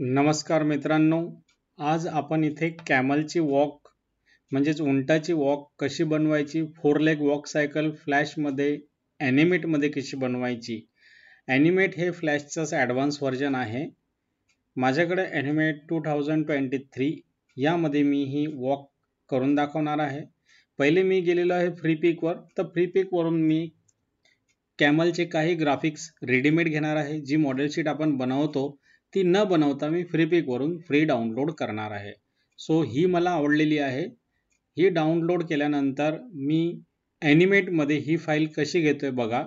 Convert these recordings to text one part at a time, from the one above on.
नमस्कार मित्रांनो, आज आपण इथे कॅमलची वॉक म्हणजेच उंटाची वॉक कशी बनवायची, 4 लेग वॉक सायकल फ्लॅशमध्ये ॲनिमेटमध्ये कशी बनवायची. ॲनिमेट हे फ्लॅशचंच ॲडव्हान्स व्हर्जन आहे. माझ्याकडे ॲनिमेट 2023 यामध्ये मी ही वॉक करून दाखवणार आहे. पहिले मी गेलेलो आहे फ्रीपिकवर, तर फ्रीपिकवरून मी कॅमलचे काही ग्राफिक्स रेडीमेड घेणार आहे. जी मॉडेल शीट आपण बनवतो ती न बनवता मी फ्रीपिकवरून फ्री डाउनलोड करणार आहे. सो ही मला आवडलेली आहे. ही डाउनलोड केल्यानंतर मी ॲनिमेटमध्ये ही फाईल कशी घेतोय बघा.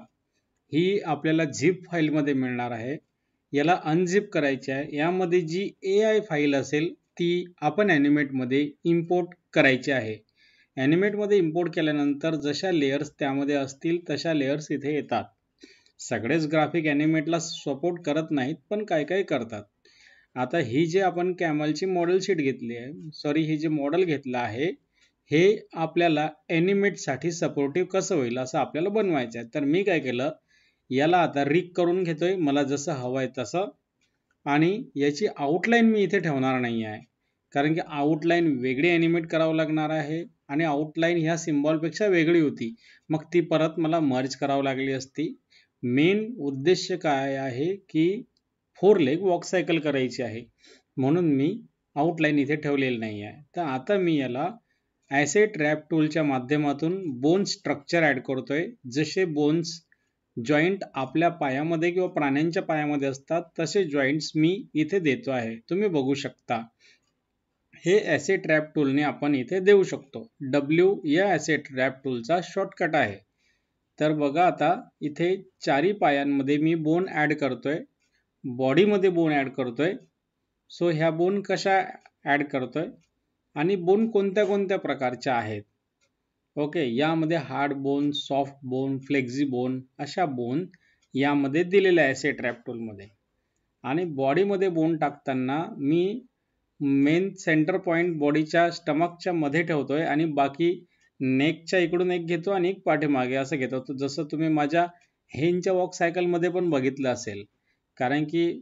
ही आपल्याला झिप फाईलमध्ये मिळणार आहे. याला अनझिप करायची आहे. यामध्ये जी AI फाईल असेल ती आपण ॲनिमेटमध्ये इम्पोर्ट करायची आहे. ॲनिमेटमध्ये इम्पोर्ट केल्यानंतर जशा लेयर्स त्यामध्ये असतील तशा लेयर्स इथे येतात. सगळेच ग्राफिक ॲनिमेटला सपोर्ट करत नाहीत, पण काय काय करतात. आता ही जे आपण कॅमलची मॉडेल शीट घेतली आहे, ही जे मॉडेल घेतलं आहे, हे आपल्याला ॲनिमेटसाठी सपोर्टिव्ह कसं होईल असं आपल्याला बनवायचं आहे. तर मी काय केलं, याला आता रिक करून घेतोय मला जसं हवं आहे तसं. आणि याची आउटलाईन मी इथे ठेवणार नाही आहे, कारण की आउटलाईन वेगळी ॲनिमेट करावं लागणार आहे आणि आउटलाईन ह्या सिम्बॉलपेक्षा वेगळी होती. मग ती परत मला मर्ज करावं लागली असती. मेन उद्देश काय आहे की 4 लेग वॉक सायकल करायची आहे, म्हणून मी आउटलाईन इथे ठेवलेली नाही आहे. तर आता मी याला ॲसेट रॅप टूलच्या माध्यमातून बोन स्ट्रक्चर ॲड करतोय. जसे बोन्स जॉईंट आपल्या पायामध्ये किंवा प्राण्यांच्या पायामध्ये असतात तसे जॉईंट्स मी इथे देतो आहे. तुम्ही बघू शकता. हे ॲसेट रॅप टूलने आपण इथे देऊ शकतो. W या ॲसेट रॅप टूलचा शॉर्टकट आहे. तर बघा, आता इथे चारी पायांमध्ये मी बोन ॲड करतोय, बॉडीमध्ये बोन ॲड करतोय. सो ह्या बोन कशा ॲड करतोय आणि बोन कोणत्या कोणत्या प्रकारच्या आहेत. ओके, यामध्ये hard bone, soft bone, flexi bone अशा बोन यामध्ये दिलेल्या आहे ॲसेट रॅप टूलमध्ये. आणि बॉडीमध्ये बोन टाकताना मी मेन सेंटर पॉईंट बॉडीच्या स्टमकच्या मध्ये ठेवतोय आणि बाकी नेकच्या इकडून एक घेतो आणि एक पाठीमागे असं घेतो. जसं तुम्ही माझ्या हेनच्या वॉक सायकलमध्ये पण बघितलं असेल. कारण की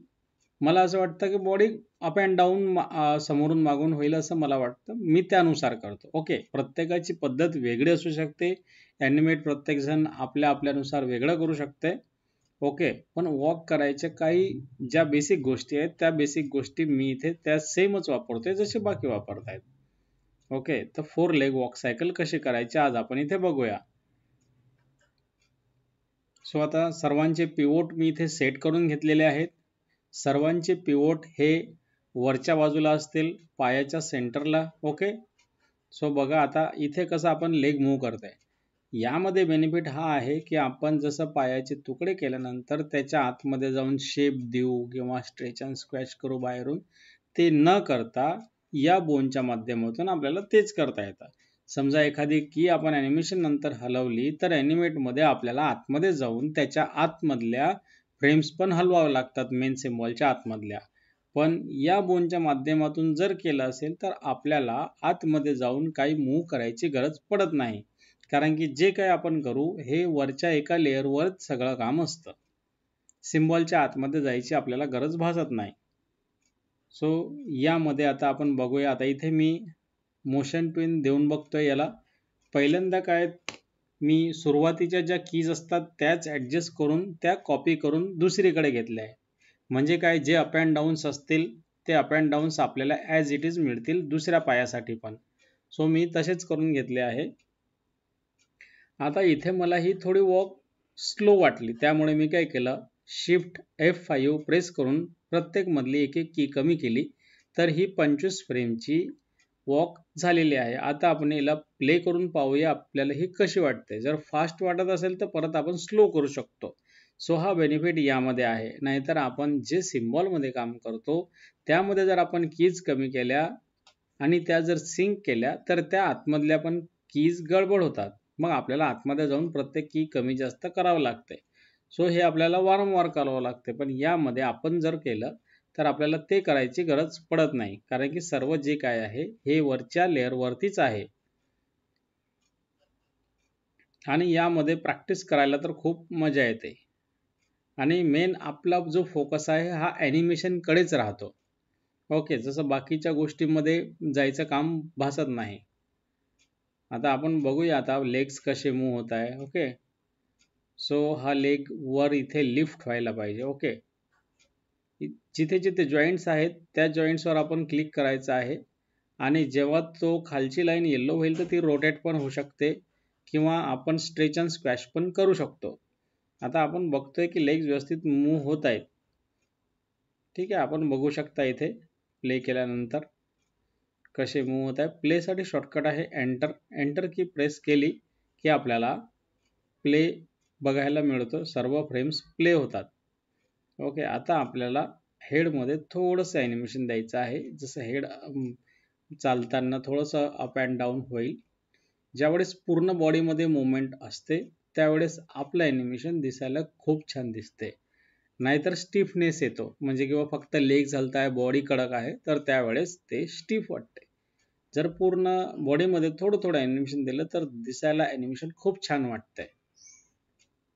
मला असं वाटतं की बॉडी अप अँड डाऊन समोरून मागून होईल असं मला वाटतं. मी त्यानुसार करतो. ओके, प्रत्येकाची पद्धत वेगळी असू शकते. ॲनिमेट प्रत्येकजण आपल्या आपल्यानुसार वेगळं करू शकते. ओके, पण वॉक करायच्या काही ज्या बेसिक गोष्टी आहेत त्या बेसिक गोष्टी मी इथे त्या सेमच वापरतोय जसे बाकी वापरतायत. ओके, तर 4 लेग वॉक सायकल कशी करायची आज आपण इथे बघूया. सो आता सर्वांचे पिवोट मी इथे सेट करून घेतलेले आहेत. सर्वांचे पिवोट हे वरच्या बाजूला असतील, पायाच्या सेंटरला. ओके, सो बघा आता इथे कसं आपण लेग मूव्ह करतोय. यामध्ये बेनिफिट हा आहे की आपण जसं पायाचे तुकडे केल्यानंतर त्याच्या आतमध्ये जाऊन शेप देऊ किंवा स्ट्रेच अँड स्क्वॅच करू बाहेरून, ते न करता या बोनच्या माध्यमातून आपल्याला तेच करता येतं. समजा एखादी की आपण ॲनिमेशन नंतर हलवली तर ॲनिमेटमध्ये आपल्याला आतमध्ये जाऊन त्याच्या आतमधल्या फ्रेम्स पण हलवावं लागतात, मेन सिम्बॉलच्या आतमधल्या. पण या बोनच्या माध्यमातून जर केलं असेल तर आपल्याला आतमध्ये जाऊन काही मूव्ह करायची गरज पडत नाही, कारण की जे काही आपण करू हे वरच्या एका लेअरवरच सगळं काम असतं. सिम्बॉलच्या आतमध्ये जायची आपल्याला गरज भासत नाही. सो यामध्ये आता आपण बघूया. आता इथे मी मोशन ट्विन देऊन बघतोय याला. पहिल्यांदा काय, मी सुरुवातीच्या ज्या कीज असतात त्याच ॲडजस्ट करून त्या कॉपी करून दुसरीकडे घेतल्या आहे. म्हणजे काय, जे अप अँड डाऊन्स असतील ते अप अँड डाऊन्स आपल्याला ॲज इट इज मिळतील दुसऱ्या पायासाठी पण. सो मी तसेच करून घेतले आहे. आता इथे मला ही थोडी वॉक स्लो वाटली, त्यामुळे मी काय केलं, शिफ्ट F5 प्रेस करून प्रत्येक मधली एक एक की कमी केली. तर ही 25 फ्रेमची वॉक झालेली आहे. आता आपण याला प्ले करून पाहूया आपल्याला ही कशी वाटते. जर फास्ट वाटत असेल तर परत आपण स्लो करू शकतो. सो हा बेनिफिट यामध्ये आहे. नाहीतर आपण जे सिम्बॉलमध्ये काम करतो त्यामध्ये जर आपण कीज कमी केल्या आणि त्या जर सिंक केल्या तर त्या आतमधल्या पण कीज गडबड होतात. मग आपल्याला आतमध्ये जाऊन प्रत्येक की कमी जास्त करावं लागते. सो हे आपल्याला वारंवार करावं लागते. पण यामध्ये आपण जर केलं तर आपल्याला ते करायची गरज पडत नाही, कारण की सर्व जे काय आहे हे वरच्या लेअरवरतीच आहे. आणि यामध्ये प्रॅक्टिस करायला तर खूप मजा येते. आणि मेन आपला जो फोकस आहे हा ॲनिमेशनकडेच राहतो. ओके, जसं बाकीच्या गोष्टींमध्ये जायचं काम भासत नाही. आता आपण बघूया आता लेग्स कसे मूव्ह होत आहे. ओके, सो हा लेग वर इथे लिफ्ट व्हायला पाहिजे. ओके, जिथे जिथे जॉईंट्स आहेत त्या जॉईंट्सवर आपण क्लिक करायचं आहे आणि जेव्हा तो खालची लाईन येल्लो होईल तर ती रोटेट पण होऊ शकते किंवा आपण स्ट्रेच अँड स्क्वॅश पण करू शकतो. आता आपण बघतोय की लेग्स व्यवस्थित मूव्ह होत आहेत. ठीक आहे, आपण बघू शकता इथे प्ले केल्यानंतर कसे मूव्ह होत आहे. प्लेसाठी शॉर्टकट आहे एंटर. एंटर की प्रेस केली की आपल्याला प्ले बघायला मिळतो, सर्व फ्रेम्स प्ले होतात. ओके, आता आपल्याला हेडमध्ये थोडंसं ॲनिमेशन द्यायचं आहे. जसं हेड चालताना थोडंसं अप अँड डाऊन होईल. ज्यावेळेस पूर्ण बॉडीमध्ये मुवमेंट असते त्यावेळेस आपलं ॲनिमेशन दिसायला खूप छान दिसते. नाहीतर स्टिफनेस येतो, म्हणजे किंवा फक्त लेग चालत आहे, बॉडी कडक आहे, तर त्यावेळेस ते स्टिफ वाटते. जर पूर्ण बॉडीमध्ये थोडं थोडं ॲनिमेशन दिलं तर दिसायला ॲनिमेशन खूप छान वाटतंय.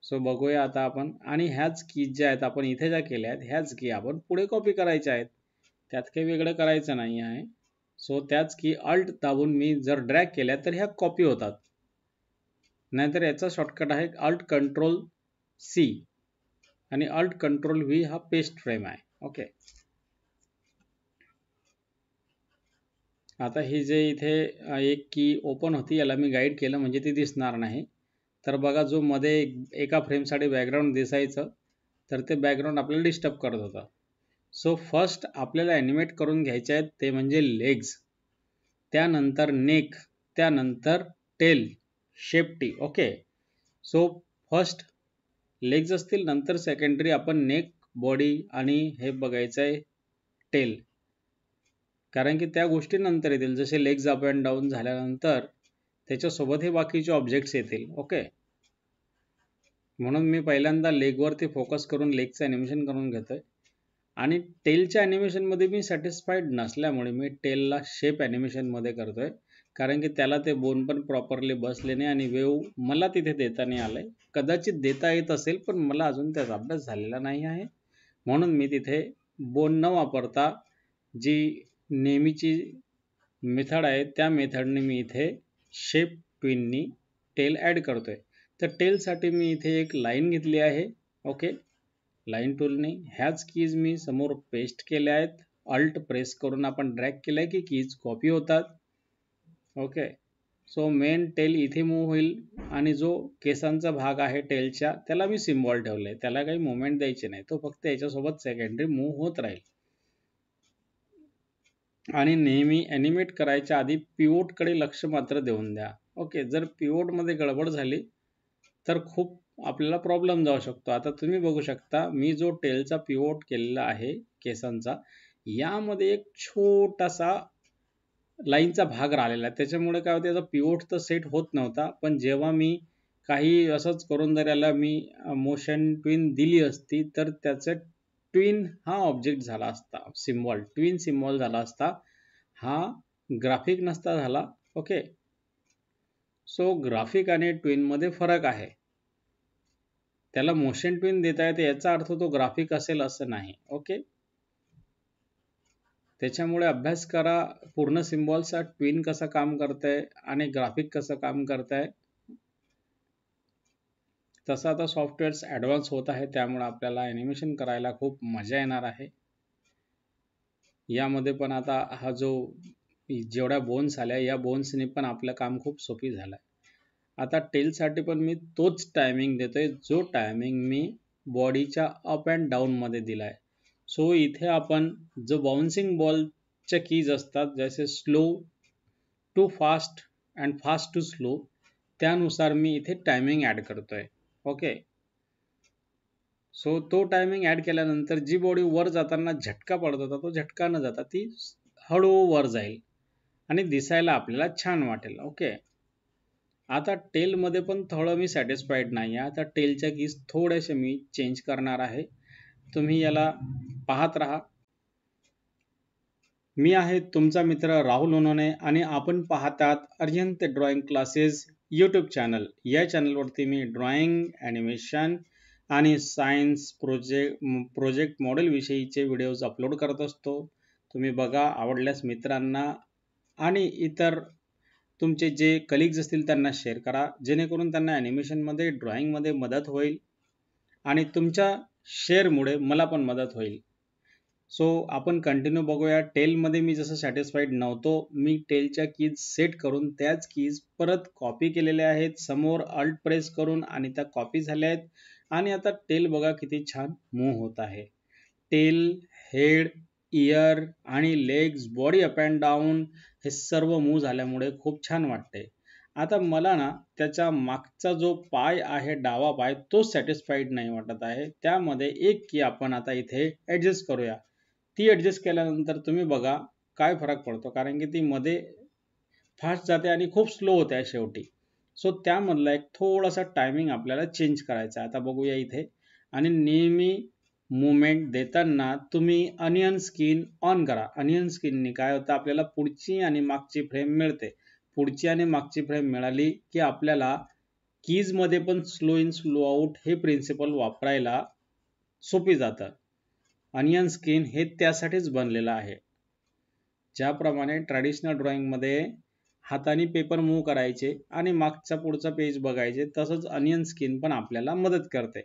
सो बघूया आता आपण. आणि ह्याच की ज्या आहेत आपण इथे ज्या केल्या आहेत ह्याच की आपण पुढे कॉपी करायच्या आहेत. त्यात काही वेगळं करायचं नाही आहे. सो त्याच की अल्ट दाबून मी जर ड्रॅग केल्या तर ह्या कॉपी होतात. नाहीतर याचा शॉर्टकट आहे अल्ट कंट्रोल सी आणि अल्ट कंट्रोल व्ही हा पेस्ट फ्रेम आहे. ओके, आता ही जे इथे एक की ओपन होती याला मी गाईड केलं म्हणजे ती दिसणार नाही. तर बघा, जो मध्ये एका फ्रेमसाठी बॅकग्राऊंड दिसायचं तर ते बॅकग्राऊंड आपल्याला डिस्टर्ब करत होतं. सो फर्स्ट आपल्याला ॲनिमेट करून घ्यायचे आहेत ते म्हणजे लेग्स, त्यानंतर नेक, त्यानंतर टेल, शेपटी. ओके, सो फर्स्ट लेग्स असतील, नंतर सेकंडरी आपण नेक, बॉडी आणि हे बघायचं आहे टेल, कारण की त्या गोष्टी नंतर येतील. जसे लेग्स अप अँड डाऊन झाल्यानंतर त्याच्यासोबत हे बाकीचे ऑब्जेक्ट्स येतील. ओके, म्हणून मी पहिल्यांदा लेगवरती फोकस करून लेगचं ॲनिमेशन करून घेतोय. आणि टेलच्या ॲनिमेशनमध्ये मी सॅटिस्फाईड नसल्यामुळे मी टेलला शेप ॲनिमेशनमध्ये करतोय, कारण की त्याला ते बोन पण प्रॉपरली बसले नाही आणि वेव मला तिथे देता नाही आलं आहे. कदाचित देता येत असेल पण मला अजून त्याचा अभ्यास झालेला नाही आहे, म्हणून मी तिथे बोन न वापरता जी नेहमीची मेथड आहे त्या मेथडने मी इथे शेप ट्विननी टेल ॲड करतोय. तर टेलसाठी मी इथे एक लाईन घेतली आहे. ओके, लाईन टूलने ह्याच कीज मी समोर पेस्ट केल्या आहेत. अल्ट प्रेस करून आपण ड्रॅग केलं की कीज कॉपी होतात. ओके, सो मेन टेल इथे मूव्ह होईल आणि जो केसांचा भाग आहे टेलच्या त्याला मी सिम्बॉल ठेवले, त्याला काही मुवमेंट द्यायची नाही, तो फक्त याच्यासोबत सेकंडरी मूव्ह होत राहील. आणि नेहमी ॲनिमेट करायच्या आधी पिवोटकडे लक्ष मात्र देऊन द्या. ओके, जर पिवोटमध्ये गडबड झाली तर खूप आपल्याला प्रॉब्लेम जाऊ शकतो. आता तुम्ही बघू शकता मी जो टेलचा पिवोट केलेला आहे केसांचा, यामध्ये एक छोटासा लाईनचा भाग राहिलेला आहे. त्याच्यामुळे काय होतं, याचा पिवोट तर सेट होत नव्हता. पण जेव्हा मी काही असंच करून जर याला मी मोशन ट्विन दिली असती तर त्याचं ट्विन हा ऑब्जेक्ट झाला असता, सिम्बॉल ट्विन सिम्बॉल झाला असता, हा ग्राफिक नसता झाला. ओके, सो ग्राफिक आणि ट्विनमध्ये फरक आहे. त्याला मोशन ट्विन देता येते याचा अर्थ तो ग्राफिक असेल असं नाही. ओके, त्याच्यामुळे अभ्यास करा पूर्ण सिम्बॉलचा ट्विन कसं काम करतंय आणि ग्राफिक कसं काम करतंय. तसं आता सॉफ्टवेअर्स ॲडव्हान्स होत आहे त्यामुळे आपल्याला ॲनिमेशन करायला खूप मजा येणार आहे. यामध्ये पण आता हा जो जेवढ्या बोन्स आल्या या बोन्सने पण आपलं काम खूप सोपी झालं आहे. आता टेलसाठी पण मी तोच टायमिंग देतोय जो टायमिंग मी बॉडीच्या अप अँड डाऊनमध्ये दिला आहे. सो इथे आपण जो बाउन्सिंग बॉलच्या कीज असतात, जसे slow to fast and fast to slow, त्यानुसार मी इथे टायमिंग ॲड करतोय. ओके, सो तो टायमिंग ॲड केल्यानंतर जी बॉडी वर जाताना झटका पडत होता तो झटका न जाता ती हळू वर जाईल आणि दिसायला आपल्याला छान वाटेल. ओके, आता टेलमध्ये पण थोडं मी सॅटिस्फाईड नाही आहे. आता टेलच्या कीज थोड्याशा मी चेंज करणार आहे. तुम्ही याला पाहत राहा. मी आहे तुमचा मित्र राहुल उनोने आणि आपण पाहतात अर्यंत ड्रॉइंग क्लासेस यूट्यूब चॅनल. या चॅनलवरती मी ड्रॉइंग, ॲनिमेशन आणि सायन्स प्रोजेक्ट मॉडेल विषयीचे व्हिडिओज अपलोड करत असतो. तुम्ही बघा, आवडल्यास मित्रांना आणि इतर तुमचे जे कलिग्स असतील त्यांना शेअर करा, जेणेकरून त्यांना ॲनिमेशनमध्ये ड्रॉइंगमध्ये मदत होईल आणि तुमच्या शेअरमुळे मला पण मदत होईल. सो आपण कंटिन्यू बघूया. टेलमध्ये मी जसं सॅटिस्फाईड नव्हतो, मी टेलच्या कीज सेट करून त्याच कीज परत कॉपी केलेल्या आहेत, समोर अल्ट प्रेस करून, आणि त्या कॉपी झाल्या आहेत. आणि आता टेल बघा किती छान मूव्ह होत आहे. टेल, हेड, इयर आणि legs, body up and down हे सर्व मूव्ह झाल्यामुळे खूप छान वाटते. आता मला ना त्याच्या मागचा जो पाय आहे, डावा पाय, तो सॅटिस्फाईड नाही वाटत आहे. त्यामध्ये एक की आपण आता इथे ॲडजस्ट करूया. ती ॲडजस्ट केल्यानंतर तुम्ही बघा काय फरक पडतो, कारण की ती मध्ये फास्ट जाते आणि खूप स्लो होते आहे शेवटी. सो त्यामधला एक थोडासा टायमिंग आपल्याला चेंज करायचा आहे. आता बघूया इथे. आणि नेहमी मुवमेंट देताना तुम्ही अनियन स्किन ऑन करा. अनियन स्किननी काय होतं, आपल्याला पुढची आणि मागची फ्रेम मिळते. पुढची आणि मागची फ्रेम मिळाली की आपल्याला कीजमध्ये पण स्लो इन स्लो आउट हे प्रिन्सिपल वापरायला सोपी जातं. अनियन स्किन हे त्यासाठीच बनलेलं आहे. ज्याप्रमाणे ट्रॅडिशनल ड्रॉइंगमध्ये हाताने पेपर मूव्ह करायचे आणि मागचा पुढचा पेज बघायचे, तसंच अनियन स्किन पण आपल्याला मदत करते.